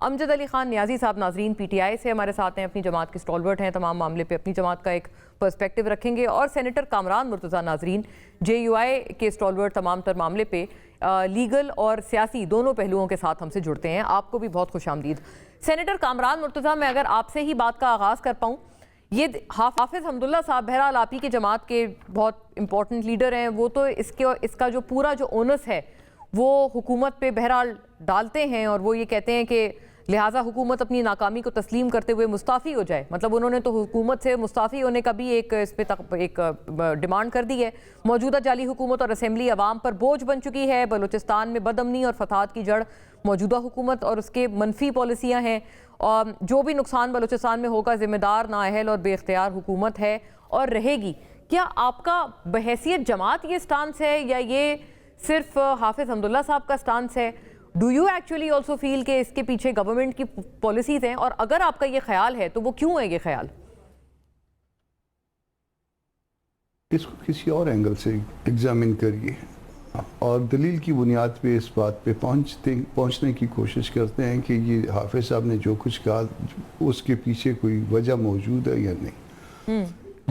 امجد علی خان نیازی صاحب ناظرین P T I سے ہمارے ساتھ ہیں، اپنی جماعت کے اسٹالورٹ ہیں، تمام معاملے پہ اپنی جماعت کا ایک پرسپیکٹیو رکھیں گے، اور سینیٹر کامران مرتضیٰ ناظرین جے یو آئی کے اسٹالورٹ تمام تر معاملے پہ لیگل اور سیاسی دونوں پہلوؤں کے ساتھ ہم سے جڑتے ہیں۔ آپ کو بھی بہت خوش آمدید۔ سینیٹر کامران مرتضیٰ، میں اگر آپ سے ہی بات کا آغاز کر پاؤں، یہ حافظ حمداللہ صاحب بہرحال آپ ہی کی جماعت کے بہت امپورٹنٹ لیڈر ہیں، وہ تو اس کا جو پورا جو اونس ہے وہ حکومت پہ بہرحال ڈالتے ہیں، اور وہ یہ کہتے ہیں کہ لہٰذا حکومت اپنی ناکامی کو تسلیم کرتے ہوئے مستعفی ہو جائے۔ مطلب انہوں نے تو حکومت سے مستعفی ہونے کا بھی ایک اس پہ ایک ڈیمانڈ کر دی ہے۔ موجودہ جعلی حکومت اور اسمبلی عوام پر بوجھ بن چکی ہے۔ بلوچستان میں بد امنی اور فساد کی جڑ موجودہ حکومت اور اس کے منفی پالیسیاں ہیں، اور جو بھی نقصان بلوچستان میں ہوگا ذمہ دار نااہل اور بے اختیار حکومت ہے اور رہے گی۔ کیا آپ کا بحیثیت جماعت یہ سٹانس ہے، یا یہ صرف حافظ حمداللہ صاحب کا سٹانس ہے؟ Do you actually also feel کہ اس کے پیچھے گورنمنٹ کی پالیسیز ہیں، اور اگر آپ کا یہ خیال ہے تو وہ کیوں ہے یہ خیال؟ اس کو کسی اور اینگل سے ایگزامن کریے اور دلیل کی بنیاد پہ اس بات پہ پہنچنے کی کوشش کرتے ہیں کہ یہ حافظ صاحب نے جو کچھ کہا اس کے پیچھے کوئی وجہ موجود ہے یا نہیں۔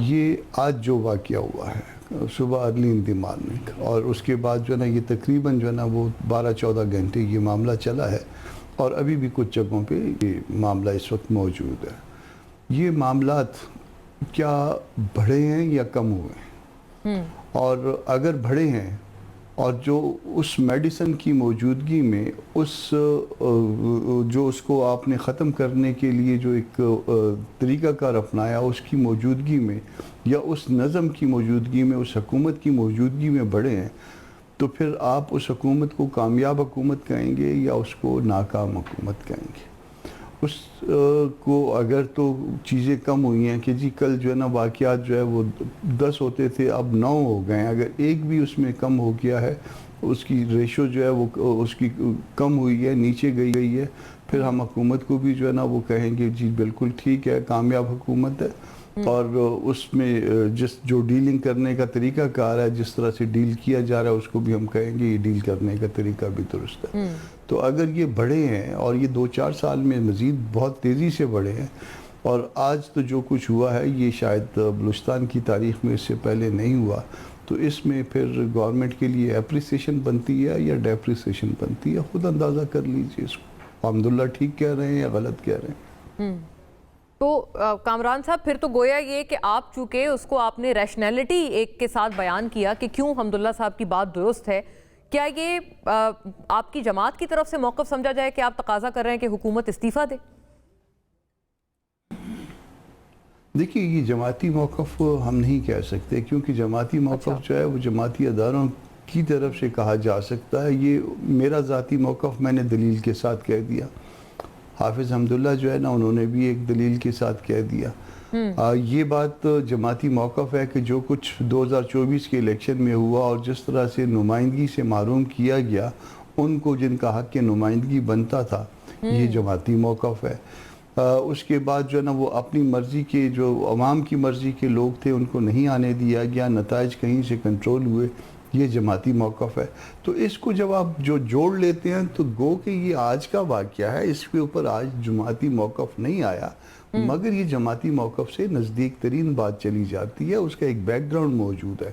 یہ آج جو واقعہ ہوا ہے صبح ارلی ان دی مارننگ، اور اس کے بعد جو ہے نا یہ تقریباً جو ہے نا وہ 12-14 گھنٹے یہ معاملہ چلا ہے، اور ابھی بھی کچھ جگہوں پہ یہ معاملہ اس وقت موجود ہے۔ یہ معاملات کیا بڑھے ہیں یا کم ہوئے ہیں؟ اور اگر بڑھے ہیں، اور جو اس میڈیسن کی موجودگی میں جو اس کو آپ نے ختم کرنے کے لیے جو ایک طریقہ کار اپنایا، اس کی موجودگی میں یا اس نظم کی موجودگی میں، اس حکومت کی موجودگی میں بڑھے ہیں، تو پھر آپ اس حکومت کو کامیاب حکومت کہیں گے یا اس کو ناکام حکومت کہیں گے؟ اس کو اگر تو چیزیں کم ہوئی ہیں کہ جی کل جو ہے نا واقعات جو ہے وہ 10 ہوتے تھے اب 9 ہو گئے ہیں، اگر ایک بھی اس میں کم ہو گیا ہے، اس کی ریشو جو ہے وہ اس کی کم ہوئی ہے، نیچے گئی ہے، پھر ہم حکومت کو بھی جو ہے نا وہ کہیں گے جی بالکل ٹھیک ہے، کامیاب حکومت ہے۔ اور اس میں جو ڈیلنگ کرنے کا طریقہ کار ہے، جس طرح سے ڈیل کیا جا رہا ہے، اس کو بھی ہم کہیں گے یہ ڈیل کرنے کا طریقہ بھی درست ہے۔ تو اگر یہ بڑھے ہیں، اور یہ 2-4 سال میں مزید بہت تیزی سے بڑھے ہیں، اور آج تو جو کچھ ہوا ہے یہ شاید بلوچستان کی تاریخ میں اس سے پہلے نہیں ہوا، تو اس میں پھر گورنمنٹ کے لیے اپریسیشن بنتی ہے یا ڈیپریسیشن بنتی ہے، خود اندازہ کر لیجئے اس کو، الحمدللہ ٹھیک کہہ رہے ہیں یا غلط کہہ رہے ہیں۔ تو کامران صاحب پھر تو گویا یہ کہ آپ چونکہ اس کو آپ نے ریشنلٹی ایک کے ساتھ بیان کیا کہ کیوں حمداللہ صاحب کی بات درست ہے، کیا یہ آپ کی جماعت کی طرف سے موقف سمجھا جائے کہ آپ تقاضا کر رہے ہیں کہ حکومت استعفیٰ دے؟ دیکھیے یہ جماعتی موقف ہم نہیں کہہ سکتے، کیونکہ جماعتی موقف جو ہے وہ جماعتی اداروں کی طرف سے کہا جا سکتا ہے۔ یہ میرا ذاتی موقف میں نے دلیل کے ساتھ کہہ دیا، حافظ حمداللہ جو ہے نا انہوں نے بھی ایک دلیل کے ساتھ کہہ دیا۔ یہ بات جماعتی موقف ہے کہ جو کچھ 2024 کے الیکشن میں ہوا اور جس طرح سے نمائندگی سے محروم کیا گیا ان کو جن کا حق نمائندگی بنتا تھا، یہ جماعتی موقف ہے۔ اس کے بعد جو ہے نا وہ اپنی مرضی کے جو عوام کی مرضی کے لوگ تھے ان کو نہیں آنے دیا گیا، نتائج کہیں سے کنٹرول ہوئے، یہ جماعتی موقف ہے۔ تو اس کو جب آپ جو جوڑ لیتے ہیں تو گو کہ یہ آج کا واقعہ ہے، اس کے اوپر آج جماعتی موقف نہیں آیا، مگر یہ جماعتی موقف سے نزدیک ترین بات چلی جاتی ہے، اس کا ایک بیک گراؤنڈ موجود ہے۔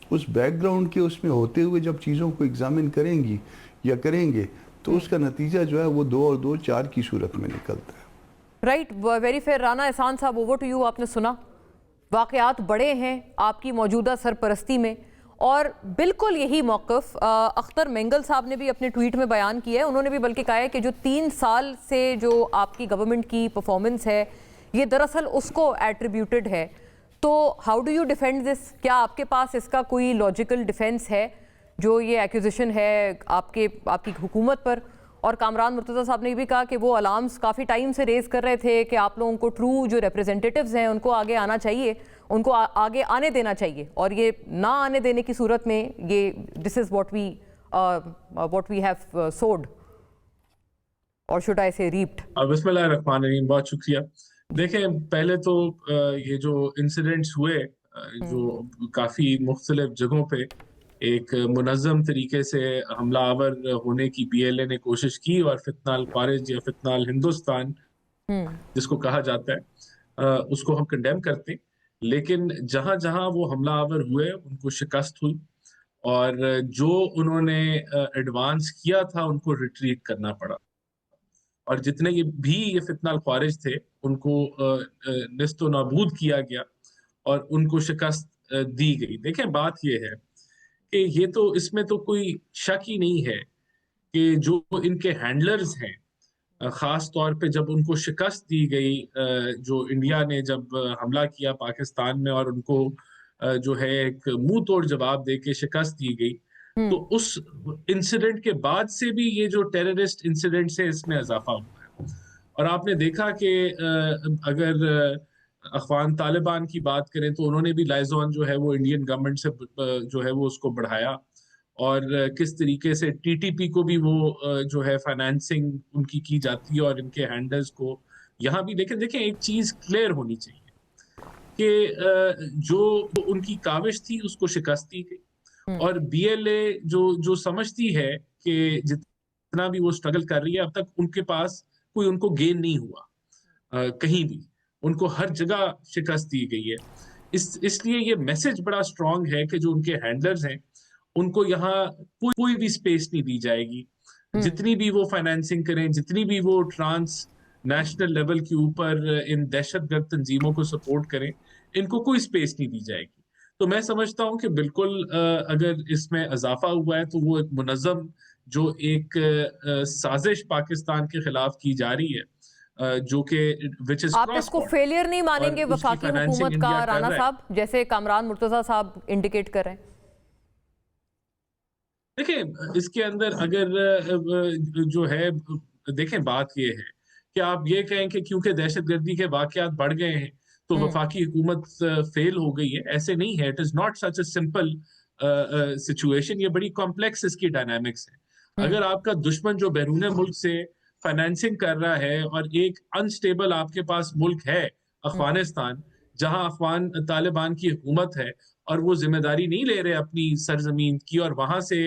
اس بیک گراؤنڈ کے اس میں ہوتے ہوئے جب چیزوں کو ایگزامن کریں گی یا کریں گے تو اس کا نتیجہ جو ہے وہ 2 اور 2 4 کی صورت میں نکلتا ہے۔ Right, very fair. Rana Ahsan صاحب، اوور ٹو یو۔ آپ نے سنا واقعات بڑے ہیں آپ کی موجودہ سرپرستی میں، اور بالکل یہی موقف اختر مینگل صاحب نے بھی اپنے ٹویٹ میں بیان کیا ہے۔ انہوں نے بھی بلکہ کہا ہے کہ جو 3 سال سے جو آپ کی گورنمنٹ کی پرفارمنس ہے یہ دراصل اس کو ایٹریبیوٹڈ ہے۔ تو ہاؤ ڈو یو ڈیفینڈ دس؟ کیا آپ کے پاس اس کا کوئی لاجیکل ڈیفینس ہے جو یہ ایکوزیشن ہے آپ کی حکومت پر؟ اور کامران مرتضیٰ صاحب نے بھی کہا کہ وہ الارمز کافی ٹائم سے ریز کر رہے تھے کہ آپ لوگوں کو ٹرو جو ریپریزنٹیٹیوز ہیں ان کو آگے آنا چاہیے، ان کو آگے آنے دینا چاہیے، اور یہ نہ آنے دینے کی صورت میں یہ this is what we have sowed, اور شوڈ آئی سے ریپڈ۔ بسم اللہ الرحمن الرحیم، بہت شکریہ۔ دیکھیں پہلے تو یہ جو انسیڈنٹس ہوئے جو کافی مختلف جگہوں پہ، ایک منظم طریقے سے حملہ آور ہونے کی BLA نے کوشش کی اور فتنہ الخوارج یا فتنہ الہندوستان جس کو کہا جاتا ہے اس کو ہم کنڈیم کرتے ہیں. لیکن جہاں جہاں وہ حملہ آور ہوئے ان کو شکست ہوئی اور جو انہوں نے ایڈوانس کیا تھا ان کو ریٹریٹ کرنا پڑا اور جتنے بھی یہ فتنہ الخوارج تھے ان کو نیست و نابود کیا گیا اور ان کو شکست دی گئی. دیکھیں بات یہ ہے کہ یہ تو اس میں تو کوئی شک ہی نہیں ہے کہ جو ان کے ہینڈلرز ہیں خاص طور پہ جب ان کو شکست دی گئی جو انڈیا نے جب حملہ کیا پاکستان میں اور ان کو جو ہے ایک منہ توڑ جواب دے کے شکست دی گئی تو اس انسیڈنٹ کے بعد سے بھی یہ جو ٹیررسٹ انسیڈنٹ سے اس میں اضافہ ہوا ہے. اور آپ نے دیکھا کہ اگر اخوان طالبان کی بات کریں تو انہوں نے بھی لائزون جو ہے وہ انڈین گورنمنٹ سے جو ہے وہ اس کو بڑھایا اور کس طریقے سے TTP کو بھی وہ جو ہے فائنانسنگ ان کی جاتی ہے اور ان کے ہینڈلرز کو یہاں بھی. لیکن دیکھیں ایک چیز کلیئر ہونی چاہیے کہ جو ان کی کاوش تھی اس کو شکست دی گئی اور BLA جو سمجھتی ہے کہ جتنا بھی وہ سٹرگل کر رہی ہے اب تک ان کے پاس کوئی ان کو گین نہیں ہوا کہیں بھی, ان کو ہر جگہ شکست دی گئی ہے. اس لیے یہ میسج بڑا اسٹرانگ ہے کہ جو ان کے ہینڈلرز ہیں ان کو یہاں کوئی بھی سپیس نہیں دی جائے گی. جتنی بھی وہ فائنینسنگ کریں, جتنی بھی وہ ٹرانس نیشنل لیول کے اوپر ان دہشت گرد تنظیموں کو سپورٹ کریں, ان کو کوئی سپیس نہیں دی جائے گی. تو میں سمجھتا ہوں کہ بالکل اگر اس میں اضافہ ہوا ہے تو وہ ایک منظم جو ایک سازش پاکستان کے خلاف کی جا رہی ہے جو کہ آپ اس کو فیلئر نہیں مانیں گے وفاقی حکومت کا رانا صاحب, جیسے کامران مرتضیٰ صاحب انڈیکیٹ کر رہے ہیں؟ دیکھیں اس کے اندر اگر جو ہے دیکھیں بات یہ ہے کہ آپ یہ کہیں کہ کیونکہ دہشت گردی کے واقعات بڑھ گئے ہیں تو وفاقی حکومت فیل ہو گئی ہے. ایسے نہیں ہے. It is not such a simple situation. یہ بڑی کمپلیکس اس کی ڈائنامکس ہے. اگر آپ کا دشمن جو بیرون ملک سے فائنینسنگ کر رہا ہے اور ایک انسٹیبل آپ کے پاس ملک ہے افغانستان جہاں افغان طالبان کی حکومت ہے اور وہ ذمہ داری نہیں لے رہے اپنی سرزمین کی اور وہاں سے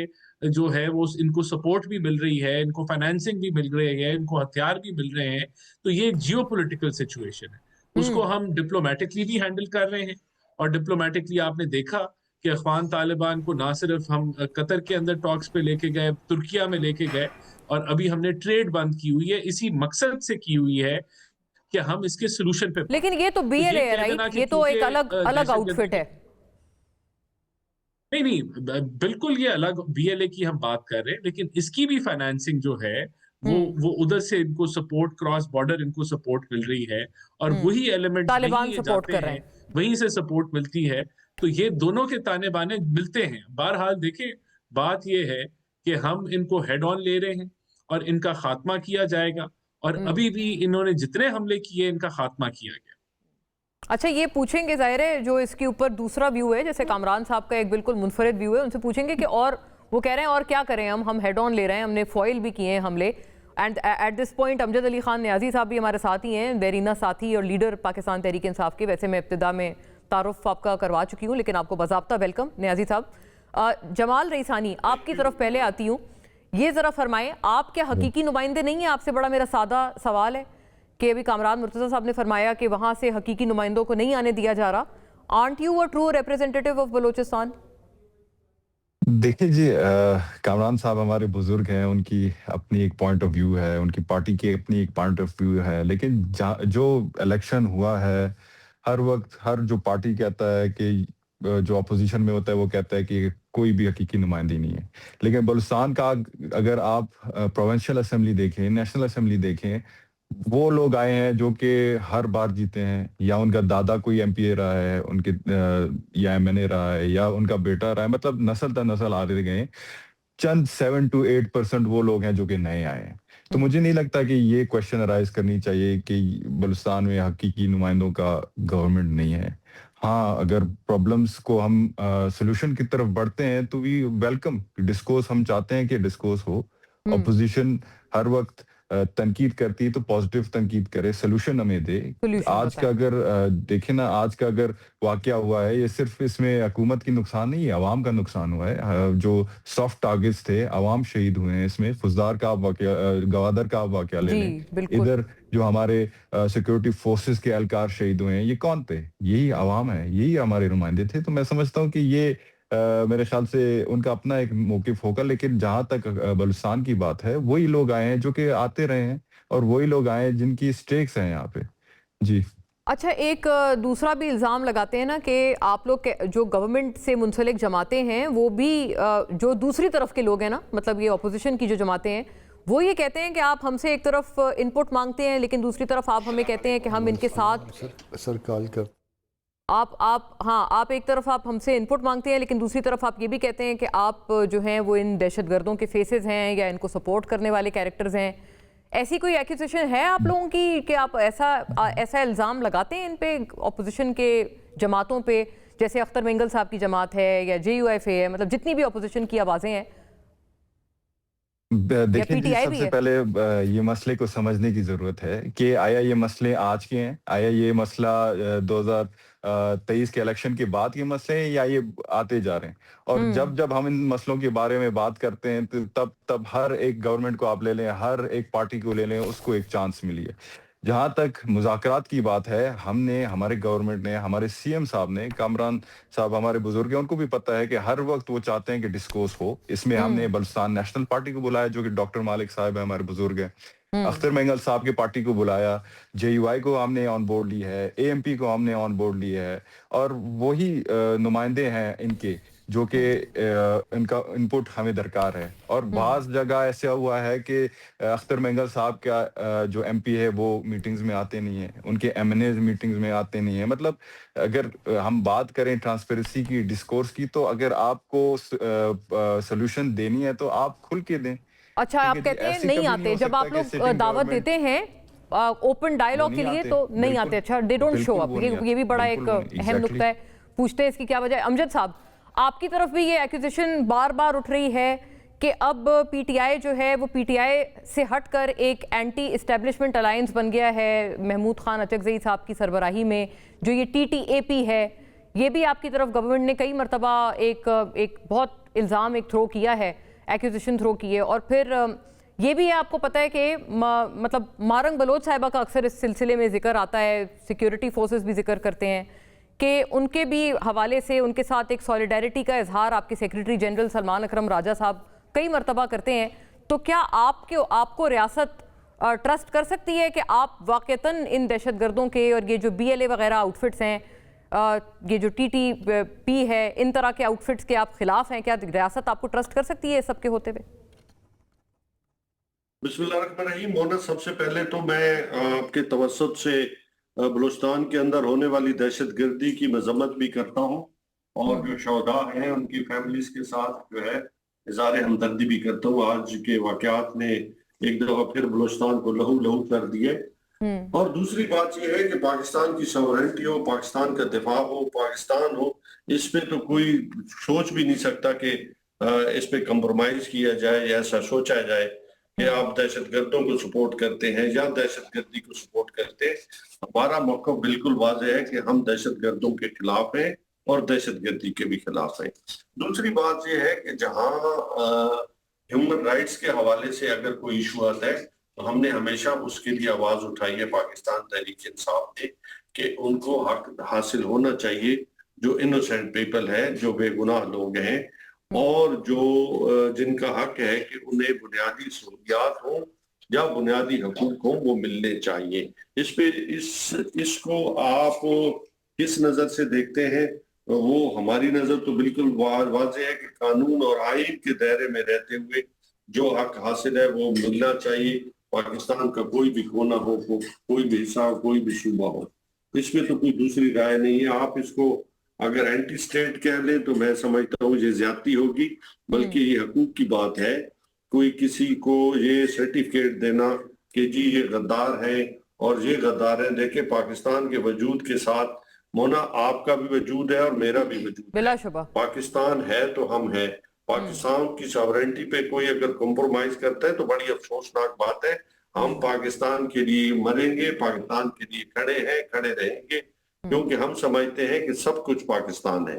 جو ہے وہ ان کو سپورٹ بھی مل رہی ہے, ان کو فائنینسنگ بھی مل رہی ہے, ان کو ہتھیار بھی مل رہے ہیں, تو یہ ایک جیو پولیٹیکل سچویشن ہے. اس کو ہم ڈپلومیٹکلی بھی ہینڈل کر رہے ہیں اور ڈپلومیٹکلی آپ نے دیکھا کہ اخوان طالبان کو نہ صرف ہم قطر کے اندر ٹاکس پہ لے کے گئے, ترکیہ میں لے کے گئے اور ابھی ہم نے ٹریڈ بند کی ہوئی ہے, اسی مقصد سے کی ہوئی ہے کہ ہم اس کے سلوشن پہ. لیکن یہ تو BLA ہے رائٹ, یہ تو ایک الگ آؤٹ فٹ ہے. نہیں بالکل یہ الگ BLA کی ہم بات کر رہے ہیں, لیکن اس کی بھی فائنانسنگ جو ہے وہ ادھر سے ان کو سپورٹ کراس بارڈر ان کو سپورٹ مل رہی ہے اور وہی ایلیمنٹ طالبان سپورٹ کر رہے ہیں, وہیں سے سپورٹ ملتی ہے. تو یہ دونوں کے تانے بانے ملتے ہیں. بہرحال دیکھیں بات یہ ہے کہ ہم ان کو ہیڈ آن لے رہے ہیں اور ان کا خاتمہ کیا جائے گا اور ابھی بھی انہوں نے جتنے حملے کیے ان کا خاتمہ کیا گیا. اچھا یہ پوچھیں گے ظاہر ہے جو اس کے اوپر دوسرا ویو ہے, جیسے کامران صاحب کا ایک بالکل منفرد ویو ہے, ان سے پوچھیں گے کہ اور وہ کہہ رہے ہیں اور کیا کریں ہم ہیڈ آن لے رہے ہیں, ہم نے فوائل بھی کیے ہیں حملے. اینڈ ایٹ دس پوائنٹ امجد علی خان نیازی صاحب بھی ہمارے ساتھ ہی ہیں, دیرینہ ساتھی اور لیڈر پاکستان تحریک انصاف کے. ویسے میں ابتدا میں تعارف آپ کا کروا چکی ہوں لیکن آپ کو باضابطہ ویلکم نیازی صاحب. جمال ریسانی آپ کی طرف پہلے آتی ہوں, یہ ذرا فرمائیں آپ کیا حقیقی نمائندے نہیں ہیں؟ آپ سے بڑا میرا سادہ سوال ہے کہ ابھی کامران مرتضیٰ صاحب نے فرمایا کہ وہاں سے حقیقی نمائندوں کو نہیں آنے دیا جا رہا. Aren't you a true representative of Balochistan? دیکھیں جی, کامران صاحب ہمارے بزرگ ہیں, ان کی اپنی ایک پوائنٹ آف ویو ہے, ان کی پارٹی کی اپنی ایک پوائنٹ آف ویو ہے, لیکن جو الیکشن ہوا ہے ہر وقت ہر جو پارٹی کہتا ہے کہ جو اپوزیشن میں ہوتا ہے وہ کہتا ہے کہ کوئی بھی حقیقی نمائندی نہیں ہے. لیکن بلوچستان کا اگر آپ پروونشل اسمبلی دیکھیں, نیشنل اسمبلی دیکھیں, وہ لوگ آئے ہیں جو کہ ہر بار جیتے ہیں, یا ان کا دادا کوئی MP رہا ہے, ان کے یا MNA رہا ہے, یا ان کا بیٹا رہا ہے, مطلب نسل در نسل آ رہے گئے. چند 7 to 8% وہ لوگ ہیں جو کہ نئے آئے ہیں. تو مجھے نہیں لگتا کہ یہ کوشچن ارائز کرنی چاہیے کہ بلوچستان میں حقیقی نمائندوں کا گورنمنٹ نہیں ہے. ہاں اگر پرابلمس کو ہم سولوشن کی طرف بڑھتے ہیں تو وی ویلکم ڈسکورس, ہم چاہتے ہیں کہ ڈسکورس ہو. اپوزیشن ہر وقت تنقید کرتی ہے تو پازیٹیو تنقید کرے, سلوشن ہمیں دے. آج کا اگر دیکھیں نا, آج کا اگر واقعہ ہوا ہے, یہ صرف اس میں حکومت کی نقصان نہیں ہے, عوام کا نقصان ہوا ہے. جو سافٹ ٹارگٹس تھے, عوام شہید ہوئے ہیں اس میں. فزدار کا آپ واقعہ, گوادر کا آپ واقعہ لے لیں, ادھر جو ہمارے سیکورٹی فورسز کے اہلکار شہید ہوئے ہیں, یہ کون تھے؟ یہی عوام ہے, یہی ہمارے نمائندے تھے. تو میں سمجھتا ہوں کہ یہ میرے خیال سے ان کا اپنا ایک موقف ہوگا. لیکن جہاں تک بلوچستان کی بات ہے, وہی لوگ آئے ہیں جو کہ آتے رہے ہیں, اور وہی لوگ آئے ہیں جن کی سٹیکس ہیں یہاں پہ. جی اچھا, ایک دوسرا بھی الزام لگاتے ہیں نا کہ آپ لوگ جو گورنمنٹ سے منسلک جماعتیں ہیں وہ بھی جو دوسری طرف کے لوگ ہیں نا, مطلب یہ اپوزیشن کی جو جماعتیں ہیں, وہ یہ کہتے ہیں کہ آپ ہم سے ایک طرف ان پٹ مانگتے ہیں لیکن دوسری طرف آپ ہمیں کہتے ہیں کہ ہم ان کے ساتھ سرکال کر آپ ایک طرف آپ ہم سے ان پٹ مانگتے ہیں لیکن دوسری طرف آپ یہ بھی کہتے ہیں کہ آپ جو ہیں وہ ان دہشت گردوں کے فیسز ہیں یا ان کو سپورٹ کرنے والے کیریکٹرز ہیں. ایسی کوئی ایکوزیشن ہے آپ لوگوں کی کہ آپ ایسا الزام لگاتے ہیں ان پہ, اپوزیشن کے جماعتوں پہ, جیسے اختر مینگل صاحب کی جماعت ہے یا JUIF ہے, مطلب جتنی بھی اپوزیشن کی آوازیں ہیں؟ دیکھیں جی, سب سے پہلے یہ مسئلے کو سمجھنے کی ضرورت ہے کہ آیا یہ مسئلے آج کے ہیں, آیا یہ مسئلہ 2023 کے الیکشن کے بعد کے مسئلے ہیں, یا یہ آتے جا رہے ہیں. اور جب ہم ان مسئلوں کے بارے میں بات کرتے ہیں تو تب ہر ایک گورنمنٹ کو آپ لے لیں, ہر ایک پارٹی کو لے لیں, اس کو ایک چانس ملی ہے. جہاں تک مذاکرات کی بات ہے, ہم نے, ہمارے گورنمنٹ نے, ہمارے CM صاحب نے, کامران صاحب ہمارے بزرگ ہیں, ان کو بھی پتہ ہے کہ ہر وقت وہ چاہتے ہیں کہ ڈسکورس ہو. اس میں ہم نے بلوچستان نیشنل پارٹی کو بلایا جو کہ ڈاکٹر مالک صاحب ہیں, ہمارے بزرگ ہیں. اختر مینگل صاحب کی پارٹی کو بلایا, JUI کو ہم نے آن بورڈ لی ہے, AMP کو ہم نے آن بورڈ لی ہے, اور وہی نمائندے ہیں ان کے جو کہ ان کا انپٹ ہمیں درکار ہے. اور بعض جگہ ایسا ہوا ہے کہ اختر مینگل صاحب کا جو MP ہے وہ میٹنگز میں آتے نہیں ہیں, ان کے MNAs میٹنگز میں آتے نہیں ہیں. مطلب اگر ہم بات کریں ٹرانسپیرنسی کی, ڈسکورس کی, تو اگر آپ کو سولوشن دینی ہے تو آپ کھل کے دیں. اچھا, آپ کہتے ہیں نہیں آتے, جب آپ لوگ دعوت دیتے ہیں اوپن ڈائیلاگ کے لیے تو نہیں آتے. اچھا, دے ڈونٹ شو اپ, یہ بھی بڑا ایک اہم نقطہ ہے. پوچھتے ہیں اس کی کیا وجہ ہے. امجد صاحب, آپ کی طرف بھی یہ ایکوزیشن بار بار اٹھ رہی ہے کہ اب PTI جو ہے وہ PTI سے ہٹ کر ایک اینٹی اسٹیبلشمنٹ الائنس بن گیا ہے محمود خان اچکزئی صاحب کی سربراہی میں, جو یہ TTAP ہے. یہ بھی آپ کی طرف گورنمنٹ نے کئی مرتبہ ایک بہت الزام ایک تھرو کیا ہے, ایکوزیشن تھرو کی ہے. اور پھر یہ بھی آپ کو پتہ ہے کہ مطلب مارنگ بلوچ صاحبہ کا اکثر اس سلسلے میں ذکر آتا ہے, سیکیورٹی فورسز بھی ذکر کرتے ہیں کہ ان کے بھی حوالے سے ان کے ساتھ ایک سولیڈیرٹی کا اظہار آپ کے سیکریٹری جنرل سلمان اکرم راجہ صاحب کئی مرتبہ کرتے ہیں. تو کیا آپ کو ریاست ٹرسٹ کر سکتی ہے کہ آپ واقعتاً ان دہشت گردوں کے اور یہ جو BLA وغیرہ آؤٹ فٹس ہیں, یہ جو TTP ہے, ان طرح کے آؤٹ فٹس کے آپ خلاف ہیں؟ کیا ریاست آپ کو ٹرسٹ کر سکتی ہے سب کے ہوتے ہوئے؟ بسم اللہ الرحمن الرحیم. مونا, سب سے پہلے تو میں آپ کے توسط سے بلوچستان کے اندر ہونے والی دہشت گردی کی مذمت بھی کرتا ہوں, اور جو شہداء ہیں ان کی فیملیز کے ساتھ جو ہے اظہار ہمدردی بھی کرتا ہوں. آج کے واقعات نے ایک دفعہ پھر بلوچستان کو لہو کر دیے. اور دوسری بات یہ ہے کہ پاکستان کی سورنٹی ہو, پاکستان کا دفاع ہو, پاکستان ہو, اس پہ تو کوئی سوچ بھی نہیں سکتا کہ اس پہ کمپرومائز کیا جائے یا ایسا سوچا جائے کہ آپ دہشت گردوں کو سپورٹ کرتے ہیں یا دہشت گردی کو سپورٹ کرتے ہیں. ہمارا موقف بالکل واضح ہے کہ ہم دہشت گردوں کے خلاف ہیں اور دہشت گردی کے بھی خلاف ہیں. دوسری بات یہ ہے کہ جہاں ہیومن رائٹس کے حوالے سے اگر کوئی ایشو آتا ہے تو ہم نے ہمیشہ اس کے لیے آواز اٹھائی ہے پاکستان تحریک انصاف نے کہ ان کو حق حاصل ہونا چاہیے, جو انوسینٹ پیپل ہے, جو بے گناہ لوگ ہیں, اور جو جن کا حق ہے کہ انہیں بنیادی سہولیات ہوں یا بنیادی حقوق ہوں وہ ملنے چاہیے. اس پہ اس کو آپ کس نظر سے دیکھتے ہیں؟ وہ ہماری نظر تو بالکل واضح ہے کہ قانون اور آئین کے دائرے میں رہتے ہوئے جو حق حاصل ہے وہ ملنا چاہیے. پاکستان کا کوئی بھی کونا ہو, کوئی بھی حصہ ہو, کوئی بھی صوبہ ہو, اس میں تو کوئی دوسری رائے نہیں ہے. آپ اس کو اگر اینٹی سٹیٹ کہہ لیں تو میں سمجھتا ہوں یہ زیادتی ہوگی, بلکہ یہ حقوق کی بات ہے. کوئی کسی کو یہ سرٹیفکیٹ دینا کہ جی یہ غدار ہیں اور یہ غدار ہیں, دیکھیں پاکستان کے وجود کے ساتھ مونا آپ کا بھی وجود ہے اور میرا بھی وجود ہے. بلا شبہ پاکستان ہے تو ہم ہیں. پاکستان کی ساورنٹی پہ کوئی اگر کمپرومائز کرتا ہے تو بڑی افسوسناک بات ہے. ہم ہم پاکستان کے لیے مریں گے، پاکستان کے لیے کھڑے ہیں، کھڑے رہیں گے، کیونکہ ہم سمجھتے ہیں کہ سب کچھ پاکستان ہے۔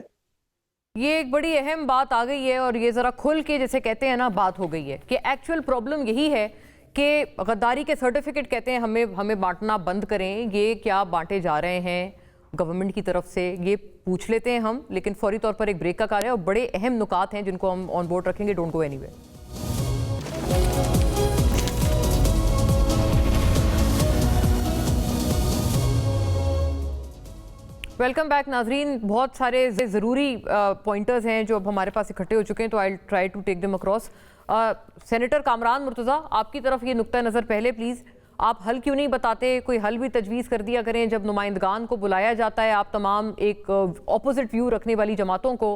یہ ایک بڑی اہم بات آ گئی ہے اور یہ ذرا کھل کے جیسے کہتے ہیں نا بات ہو گئی ہے کہ ایکچول پرابلم یہی ہے کہ غداری کے سرٹیفکیٹ کہتے ہیں ہمیں بانٹنا بند کریں، یہ کیا بانٹے جا رہے ہیں گورنمنٹ کی طرف سے، یہ پوچھ لیتے ہیں ہم، لیکن فوری طور پر ایک بریک کا کار ہے اور بڑے اہم نکات ہیں جن کو ہم آن بورڈ رکھیں گے۔ Don't go any where. Welcome back ناظرین، بہت سارے ضروری پوائنٹرز ہیں جو اب ہمارے پاس اکٹھے ہو چکے ہیں تو I try to take them across. Senator Kamran Murtaza, آپ کی طرف یہ نقطہ نظر پہلے پلیز، آپ حل کیوں نہیں بتاتے، کوئی حل بھی تجویز کر دیا کریں جب نمائندگان کو بلایا جاتا ہے آپ تمام ایک اپوزٹ ویو رکھنے والی جماعتوں کو،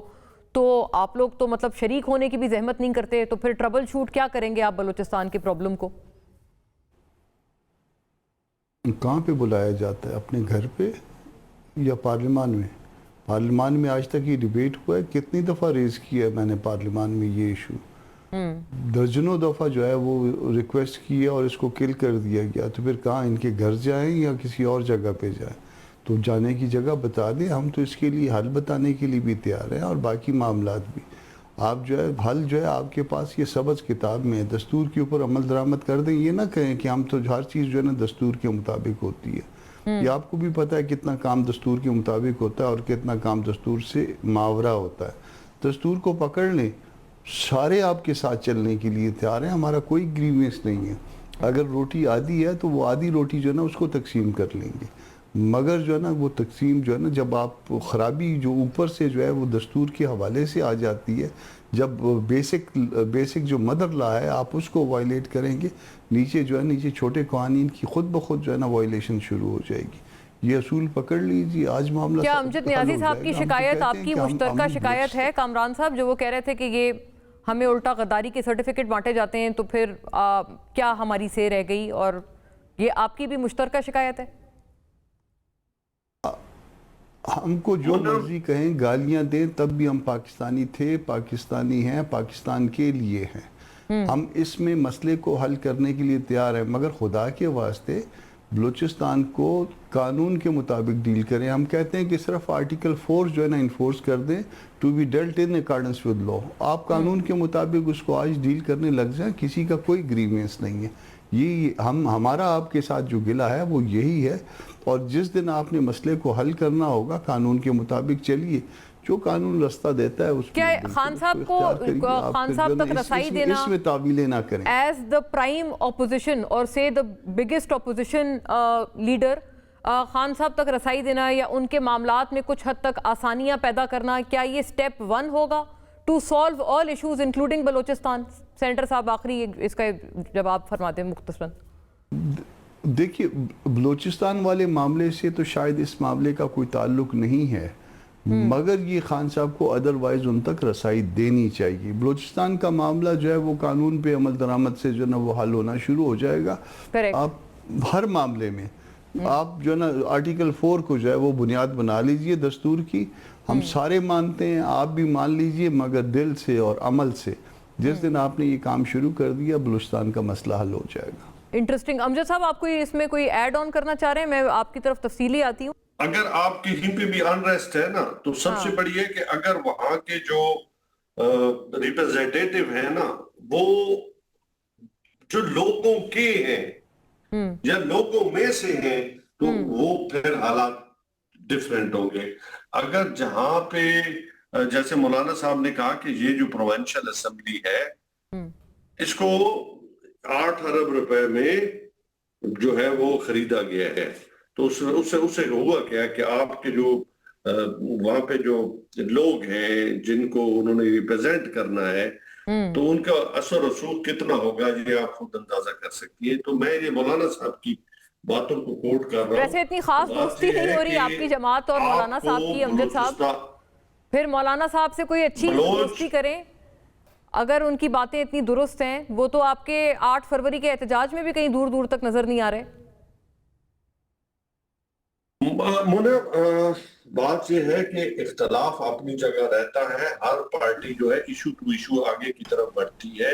تو آپ لوگ تو مطلب شریک ہونے کی بھی زحمت نہیں کرتے، تو پھر ٹربل شوٹ کیا کریں گے آپ بلوچستان کی پرابلم کو؟ کہاں پہ بلایا جاتا ہے؟ اپنے گھر پہ یا پارلیمان میں؟ پارلیمان میں آج تک یہ ڈیبیٹ ہوا ہے؟ کتنی دفعہ ریز کیا ہے میں نے پارلیمان میں یہ ایشو؟ درجنوں دفعہ جو ہے وہ ریکویسٹ کی ہے اور اس کو کل کر دیا گیا، تو پھر کہاں ان کے گھر جائیں یا کسی اور جگہ پہ جائیں؟ تو جانے کی جگہ بتا دیں، ہم تو اس کے لیے حل بتانے کے لیے بھی تیار ہیں اور باقی معاملات بھی۔ آپ جو ہے حل جو ہے آپ کے پاس یہ سبز کتاب میں ہے، دستور کے اوپر عمل درآمد کر دیں، یہ نہ کہیں کہ ہم تو ہر چیز جو ہے نا دستور کے مطابق ہوتی ہے۔ یہ آپ کو بھی پتہ ہے کتنا کام دستور کے مطابق ہوتا ہے اور کتنا کام دستور سے ماورا ہوتا ہے۔ دستور کو پکڑ لیں، سارے آپ کے ساتھ چلنے کے لیے تیار ہیں، ہمارا کوئی گریوینس نہیں ہے۔ اگر روٹی آدھی ہے تو وہ آدھی روٹی جو ہے نا اس کو تقسیم کر لیں گے، مگر جو ہے نا وہ تقسیم جو ہے نا جب آپ خرابی جو اوپر سے جو ہے وہ دستور کے حوالے سے آ جاتی ہے، جب بیسک جو مدر لا ہے آپ اس کو وائلیٹ کریں گے، نیچے جو ہے نیچے چھوٹے قوانین کی خود بخود جو ہے نا وائلیشن شروع ہو جائے گی۔ یہ اصول پکڑ لیجیے، آج معاملہ کیا امجد نیازی صاحب کی شکایت آپ کی مشترکہ شکایت ہے کامران صاحب، جو وہ کہہ رہے تھے کہ یہ ہمیں الٹا غداری کے سرٹیفکیٹ بانٹے جاتے ہیں تو پھر کیا ہماری سے رہ گئی، اور یہ آپ کی بھی مشترکہ شکایت ہے؟ ہم کو جو مرضی کہیں، گالیاں دیں، تب بھی ہم پاکستانی تھے، پاکستانی ہیں، پاکستان کے لیے ہیں۔ ہم اس میں مسئلے کو حل کرنے کے لیے تیار ہیں، مگر خدا کے واسطے بلوچستان کو قانون کے مطابق ڈیل کریں۔ ہم کہتے ہیں کہ صرف آرٹیکل 4 جو ہے نا انفورس کر دیں، to be dealt in accordance with law. آپ قانون کے مطابق اس کو آج ڈیل کرنے لگ جائیں، کسی کا کوئی گریوینس نہیں ہے۔ یہ ہمارا آپ کے ساتھ جو گلہ ہے وہ یہی ہے، اور جس دن آپ نے مسئلے کو حل کرنا ہوگا قانون کے مطابق چلیے، جو قانون رستہ دیتا ہے اس کیا خان صاحب کو خان صاحب تک رسائی دینا اس میں تعویلیں نہ کریں؟ ایز دا پرائم اپوزیشن اور سے the biggest opposition leader, Khan صاحب تک رسائی دینا یا ان کے معاملات میں کچھ حد تک آسانیاں پیدا کرنا، کیا یہ سٹیپ 1 ہوگا to solve all issues including Balochistan? Senator صاحب آخری اس کا جواب فرماتے ہیں مختصراً۔ دیکھیے، بلوچستان والے معاملے سے تو شاید اس معاملے کا کوئی تعلق نہیں ہے، مگر یہ خان صاحب کو ادروائز ان تک رسائی دینی چاہیے۔ بلوچستان کا معاملہ جو ہے وہ قانون پہ عمل درآمد سے جو ہے نا وہ حل ہونا شروع ہو جائے گا۔ آپ ہر معاملے میں آپ جو ہے نا آرٹیکل 4 کو جو ہے وہ بنیاد بنا لیجئے دستور کی، ہم سارے مانتے ہیں، آپ بھی مان لیجئے، مگر دل سے اور عمل سے جس دن آپ نے یہ کام شروع کر دیا بلوچستان کا مسئلہ حل ہو جائے گا۔ انٹرسٹنگ۔ امجد صاحب، آپ کو اس میں کوئی ایڈ آن کرنا چاہ رہے ہیں؟ میں آپ کی طرف تفصیلی آتی ہوں۔ اگر آپ کہیں پہ بھی انریسٹ ہے نا، تو سب سے بڑی ہے کہ اگر وہاں کے جو ریپرزینٹیٹیو ہیں نا، وہ جو لوگوں کے ہیں یا لوگوں میں سے ہیں، تو وہ پھر حالات ڈیفرنٹ ہوں گے۔ اگر جہاں پہ جیسے مولانا صاحب نے کہا کہ یہ جو پروونشل اسمبلی ہے، اس کو 8 ارب روپے میں جو ہے وہ خریدا گیا ہے، تو اس سے ہوا کیا کہ آپ کے جو وہاں پہ جو لوگ ہیں جن کو انہوں نے ریپرزینٹ کرنا ہے، تو ان کا اثر رسوخ کتنا ہوگا یہ آپ خود اندازہ کر سکتی ہے۔ تو میں یہ مولانا صاحب کی باتوں کو کوٹ کر رہا ہوں۔ ویسے اتنی خاص دوستی نہیں ہو رہی آپ کی جماعت اور مولانا صاحب کی، امجد صاحب، پھر مولانا صاحب سے کوئی اچھی دوستی کریں اگر ان کی باتیں اتنی درست ہیں۔ وہ تو آپ کے 8 فروری کے احتجاج میں بھی کہیں دور دور تک نظر نہیں آ رہے۔ مونا، بات یہ ہے کہ اختلاف اپنی جگہ رہتا ہے، ہر پارٹی جو ہے ایشو ٹو ایشو آگے کی طرف بڑھتی ہے،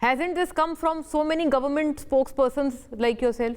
Hasn't this come from so many government spokespersons like yourself?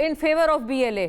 in favor of BLA?